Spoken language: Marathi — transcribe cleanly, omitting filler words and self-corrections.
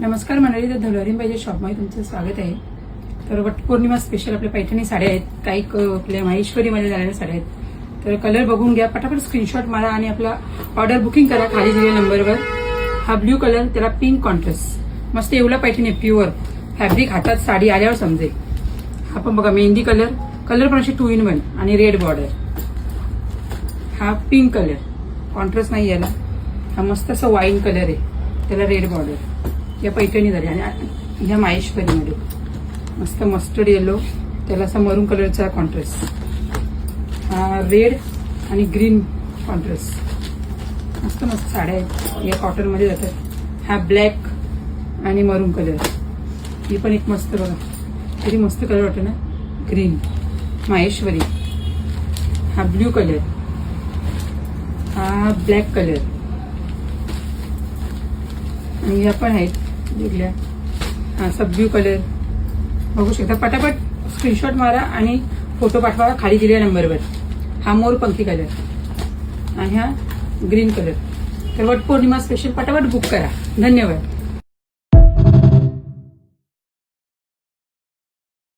नमस्कार मंडळी, तर धुळवरी पाहिजे शॉपमध्ये तुमचं स्वागत आहे. तर वटपौर्णिमा स्पेशल आपल्या पैठणी साड्या आहेत, काही आपल्या माहेश्वरीमध्ये झालेल्या साड्या आहेत. तर कलर बघून घ्या, पटापट स्क्रीनशॉट मारा आणि आपला ऑर्डर बुकिंग करा खाली दिलेल्या नंबरवर. हा ब्ल्यू कलर, त्याला पिंक कॉन्ट्रास्ट, मस्त येवला पैठणी प्युअर फॅब्रिक, हातात साडी आल्यावर समजेल. हा पण बघा मेहंदी कलर, कलर पण असे 2 in 1 आणि रेड बॉर्डर. हा पिंक कलर, कॉन्ट्रास्ट नाही याला. हा मस्त असा वाईन कलर आहे, त्याला रेड बॉर्डर. या पैठणी झाली आणि ह्या माहेश्वरीमध्ये मस्त मस्टर्ड येलो, त्याला असा मरून कलरचा कॉन्ट्रास्ट. हा रेड आणि ग्रीन कॉन्ट्रास्ट, मस्त मस्त साड्या आहेत, या कॉटनमध्ये जातात. हा ब्लॅक आणि मरून कलर, ही पण एक मस्त बघा, तरी मस्त कलर वाटतं ना, ग्रीन माहेश्वरी. हा ब्ल्यू कलर, हा ब्लॅक कलर आणि ह्या पण आहेत वेगळ्या. हा सब ब्ल्यू कलर बघू शकता. पटापट स्क्रीनशॉट मारा आणि फोटो पाठवा खाली दिलेल्या नंबरवर. हा मोरपंखी कलर आणि हा ग्रीन कलर. तर वटपौर्णिमा स्पेशल पटापट बुक करा. धन्यवाद.